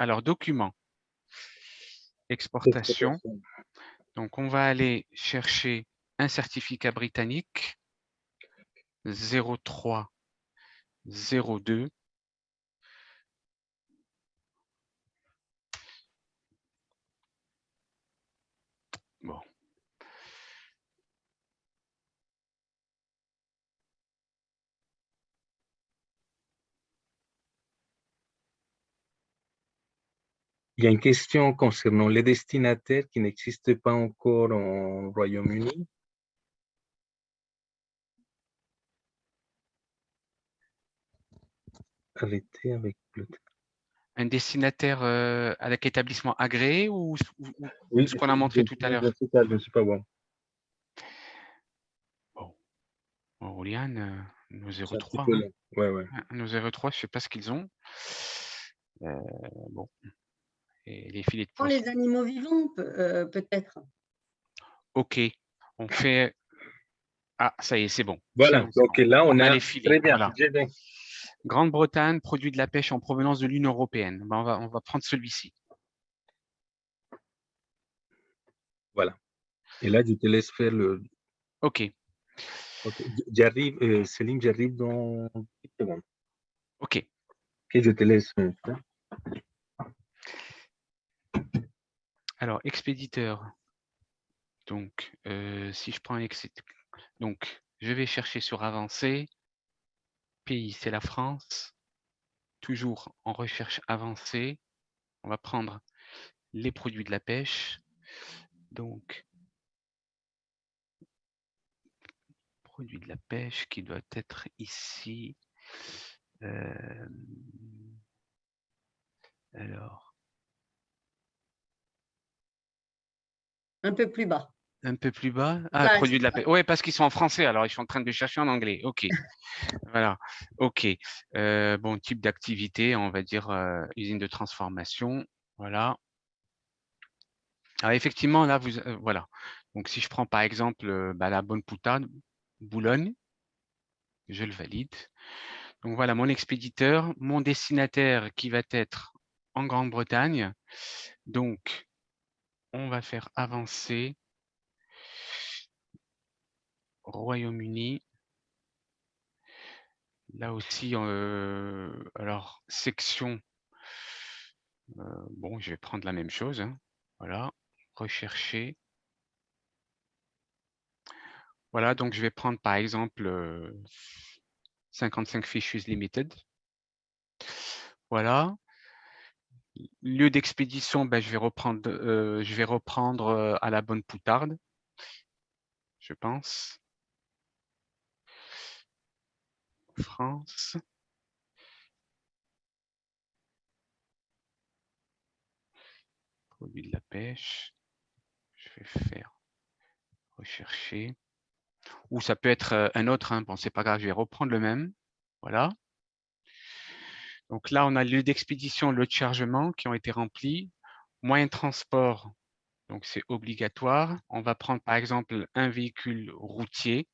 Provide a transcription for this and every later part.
Alors, documents, exportation. Donc, on va aller chercher un certificat britannique 0302. Bon. Il y a une question concernant les destinataires qui n'existent pas encore au Royaume-Uni. Arrêtez avec le... Un destinataire avec établissement agréé ou Oui, ce qu'on a montré tout à l'heure? je ne sais pas bon. Bon. Oriane, nos 03. Hein. Ouais. Nos 03, je ne sais pas ce qu'ils ont. Bon. Et les filets de poisson. Les animaux vivants, peut-être. OK. On fait... Ah, ça y est, c'est bon. Voilà, Bon, donc là, on a les filets. Très bien. Voilà. Grande-Bretagne, produit de la pêche en provenance de l'Union européenne. Ben, on va prendre celui-ci. Voilà. Et là, je te laisse faire le... OK. J'arrive, Céline, j'arrive dans 10 secondes. OK. Ok, je te laisse faire. Alors, expéditeur. Donc, si je prends donc, je vais chercher sur avancé. Pays, c'est la France. Toujours en recherche avancée. On va prendre les produits de la pêche. Donc, produit de la pêche qui doit être ici. Alors. Un peu plus bas. Un peu plus bas. Ah, produit de la pêche. Oui, parce qu'ils sont en français, alors ils sont en train de chercher en anglais. OK. Voilà. OK. Bon, type d'activité, on va dire usine de transformation. Voilà. Alors, effectivement, là, voilà. Donc, si je prends par exemple la Bonne Poutade, Boulogne, je le valide. Donc, voilà, mon expéditeur, mon destinataire qui va être en Grande-Bretagne. Donc, on va faire avancer Royaume-Uni. Là aussi, alors, section. Bon, je vais prendre la même chose. Hein. Voilà, rechercher. Voilà, donc je vais prendre par exemple 55 Fishes Limited. Voilà. Lieu d'expédition, ben, je vais reprendre à la Bonne Poutarde, je pense. France. Produit de la pêche. Je vais faire rechercher. Ou ça peut être un autre, hein. Bon, c'est pas grave, je vais reprendre le même. Voilà. Donc là, on a le lieu d'expédition, le de chargement qui ont été remplis. Moyen de transport, donc c'est obligatoire. On va prendre par exemple un véhicule routier,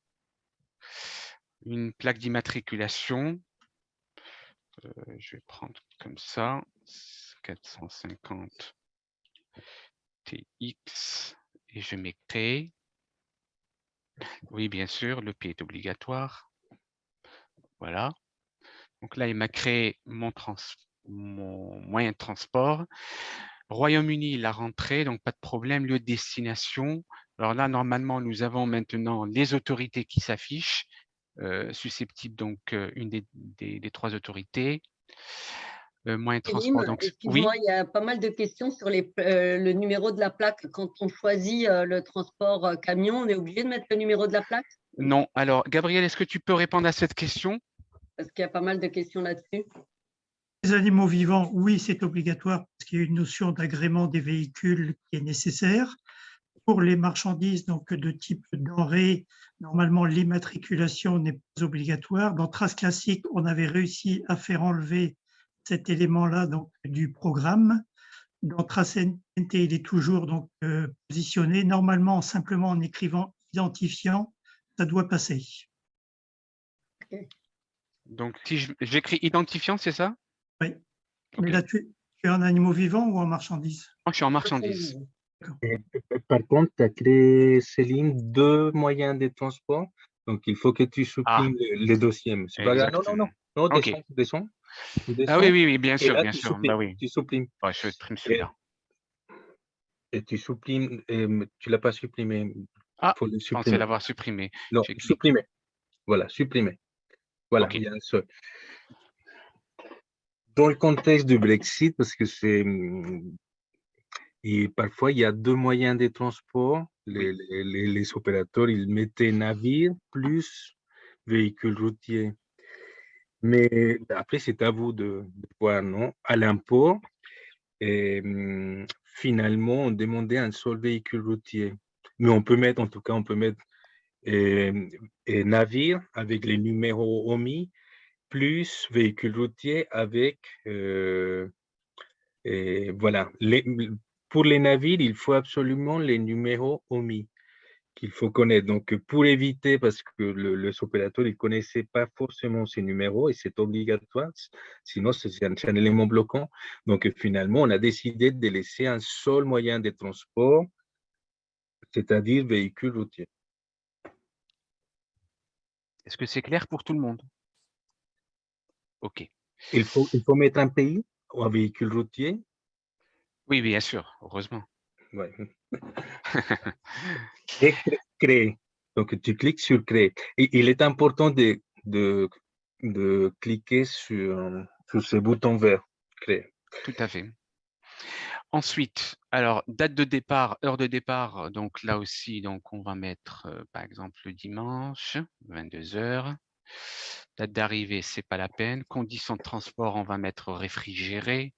une plaque d'immatriculation. Je vais prendre comme ça, 450 TX et je mets créer. Oui, bien sûr, le P est obligatoire. Voilà. Donc là, il m'a créé mon moyen de transport. Royaume-Uni, la rentrée, donc pas de problème. Lieu de destination. Alors là, normalement, nous avons maintenant les autorités qui s'affichent, susceptibles donc une des trois autorités. Moyen de transport. Donc, excuse-moi, il y a pas mal de questions sur le numéro de la plaque. Quand on choisit le transport camion, on est obligé de mettre le numéro de la plaque? Non. Alors, Gabriel, est-ce que tu peux répondre à cette question? Parce qu'il y a pas mal de questions là-dessus. Les animaux vivants, oui, c'est obligatoire parce qu'il y a une notion d'agrément des véhicules qui est nécessaire. Pour les marchandises donc de type denrées, normalement l'immatriculation n'est pas obligatoire. Dans Trace Classique, on avait réussi à faire enlever cet élément-là donc du programme. Dans Trace NT, il est toujours donc positionné. Normalement, simplement en écrivant identifiant, ça doit passer. Okay. Donc, si j'écris identifiant, c'est ça? Oui. Okay. Mais là, Tu es en animaux vivants ou en marchandises? Moi, je suis en marchandises. Et, par contre, tu as créé, Céline, 2 moyens de transport. Donc, il faut que tu Ah, supprimes le deuxième. C'est pas grave. Non, non, non. exactement. Non, OK. descends, descends. Tu Ah oui, descends. oui, oui, bien Et sûr, là, bien tu sûr. Bah supprimes. oui. Tu supprimes. Ouais, je supprime Et, celui-là. et tu supprimes. Tu l'as pas supprimé. Il Ah, faut le je pensais supprimer. l'avoir supprimé. Non, J'ai cliqué. supprimer. Voilà, supprimer. Voilà, il OK. y a un seul. Dans le contexte du Brexit, parce que c'est. Et parfois, il y a 2 moyens de transport. Oui. Les opérateurs, ils mettaient navire plus véhicule routier. Mais après, c'est à vous de voir, non? À l'import, et, finalement, on demandait un seul véhicule routier. Mais on peut mettre, en tout cas, on peut mettre navire avec les numéros omis, plus véhicule routier avec, et voilà. Pour les navires, il faut absolument les numéros omis qu'il faut connaître. Donc, pour éviter, parce que les opérateurs ne connaissaient pas forcément ces numéros et c'est obligatoire, sinon c'est un élément bloquant. Donc, finalement, on a décidé de laisser un seul moyen de transport, c'est-à-dire véhicule routier. Est-ce que c'est clair pour tout le monde? OK. Il faut mettre un pays ou un véhicule routier. Oui, bien sûr, heureusement. Ouais. Et créer. Donc, tu cliques sur créer. Et il est important de cliquer sur ce bouton vert, créer. Tout à fait. Ensuite, alors, date de départ, heure de départ, donc là aussi, donc on va mettre, par exemple, le dimanche, 22 heures. Date d'arrivée, c'est pas la peine. Conditions de transport, on va mettre réfrigéré.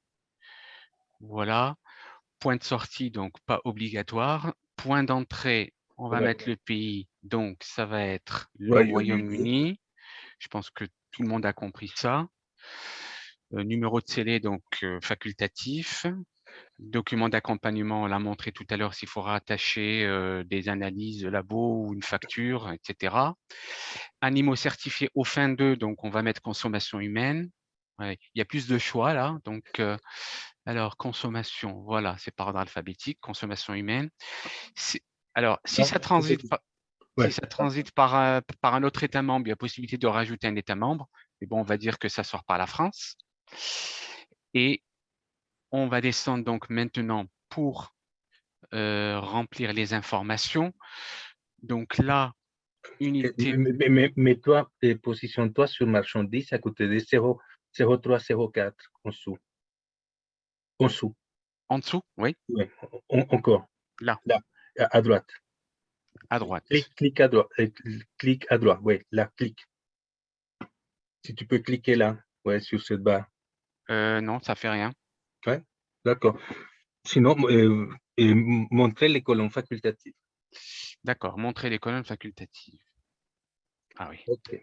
Voilà. Point de sortie, donc pas obligatoire. Point d'entrée, on va mettre le pays, donc ça va être le Royaume-Uni. Royaume-Uni. Je pense que tout le monde a compris ça. Numéro de scellé, donc facultatif. Document d'accompagnement, on l'a montré tout à l'heure, s'il faut rattacher des analyses de labo ou une facture, etc. Animaux certifiés au fin d'eux, donc on va mettre consommation humaine. Ouais, il y a plus de choix là, donc alors consommation, voilà, c'est par ordre alphabétique, consommation humaine. Alors, si Non, ça transite pas, si ouais. ça transite par un autre État membre, il y a possibilité de rajouter un État membre. Mais bon, on va dire que ça sort par la France. Et on va descendre donc maintenant pour remplir les informations. Donc là, unité. Mais toi, positionne-toi sur marchandise à côté de 0,0304 en dessous. En dessous. En dessous, oui, Ouais. Encore. là, Là, à droite. à droite. Clique à droite. Clique à droite. Oui, là, clique. Si tu peux cliquer là, ouais, sur cette barre. Non, ça fait rien. Ouais, d'accord. Sinon, montrer les colonnes facultatives. D'accord, montrer les colonnes facultatives. Ah oui. OK.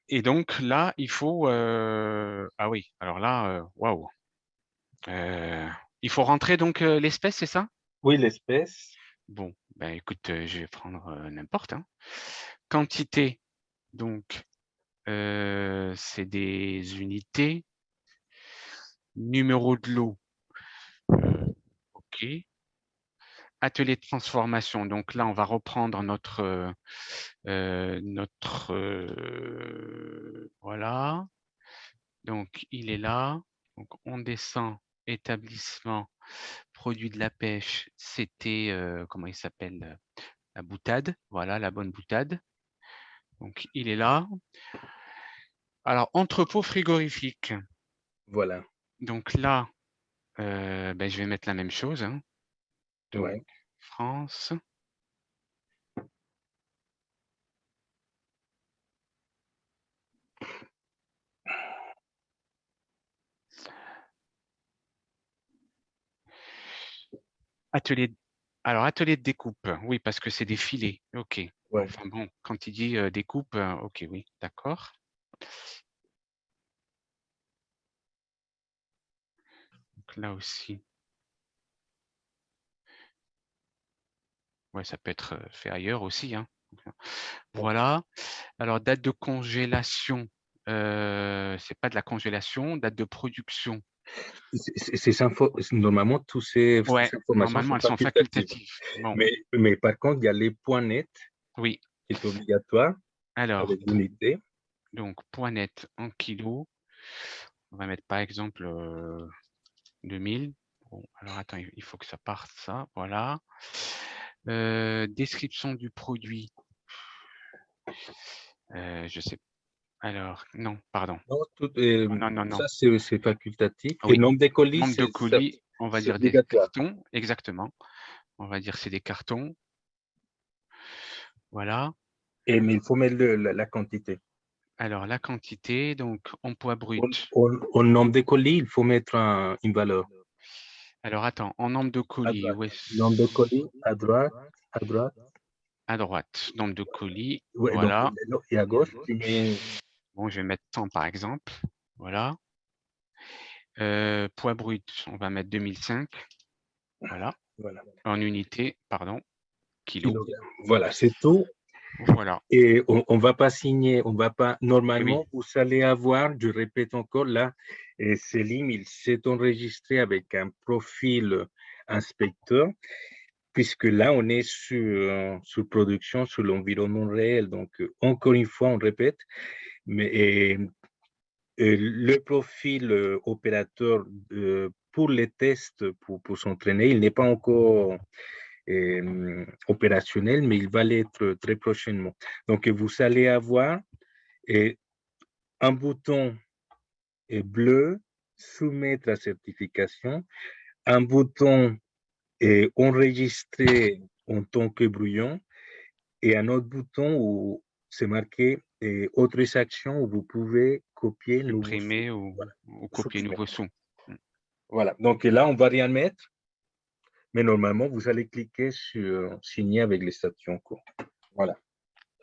Et donc là, il faut. Ah oui, alors là, waouh. Il faut rentrer donc l'espèce, c'est ça? Oui, l'espèce. Bon, ben écoute, je vais prendre n'importe. Hein. Quantité, donc c'est des unités. Numéro de lot, OK. Atelier de transformation. Donc là, on va reprendre notre voilà. Donc il est là. Donc on descend. Établissement, produit de la pêche. C'était comment il s'appelle? La boutade. Voilà, la bonne boutade. Donc il est là. Alors entrepôt frigorifique. Voilà. Donc là, ben, je vais mettre la même chose. Hein. Donc Ouais. France. Atelier, alors atelier de découpe, oui, parce que c'est des filets, OK. Ouais. Enfin bon, quand il dit découpe, OK, oui, d'accord. Donc là aussi. Ouais, ça peut être fait ailleurs aussi. Hein. Voilà. Alors, date de congélation, c'est pas de la congélation, date de production. Normalement, toutes ces Ouais, informations normalement, elles sont facultatives. Bon, Mais par contre, il y a les points nets oui. qui est obligatoire Alors, avec l'unité. donc, point net en kilos. On va mettre par exemple 2000. Bon, alors attends, il faut que ça parte, ça. Voilà. Description du produit. Je sais. Alors, non, pardon. Non, Non. ça, c'est facultatif. Oui. Et nombre de colis, Nombre de colis, on va c'est dire des obligatoire. cartons. Exactement. On va dire c'est des cartons. Voilà. Mais il faut mettre la quantité. Alors, la quantité, donc en poids brut. Au nombre de colis, il faut mettre une valeur. Alors, attends, en nombre de colis, ouais. Nombre de colis, à droite. À droite, nombre de colis, Ouais, voilà. donc, et à gauche, tu mets... Bon, je vais mettre 100 par exemple. Voilà. Poids brut, on va mettre 2005. Voilà. En unité, pardon, kilo. Voilà, c'est tout. Voilà. Et on va pas signer, on va pas... Normalement, Oui. vous allez avoir, je répète encore, là, Céline, il s'est enregistré avec un profil inspecteur, puisque là, on est sur production, sur l'environnement réel. Donc, encore une fois, on répète, mais le profil opérateur pour les tests, pour s'entraîner, il n'est pas encore opérationnel, mais il va l'être très prochainement. Donc, vous allez avoir un bouton bleu, soumettre à certification, un bouton enregistrer en tant que brouillon et un autre bouton où c'est marqué autres actions où vous pouvez copier le nouveau Imprimer son. ou copier nouveau son. Voilà, donc là, on ne va rien mettre, mais normalement, vous allez cliquer sur signer avec les statuts en cours. Voilà.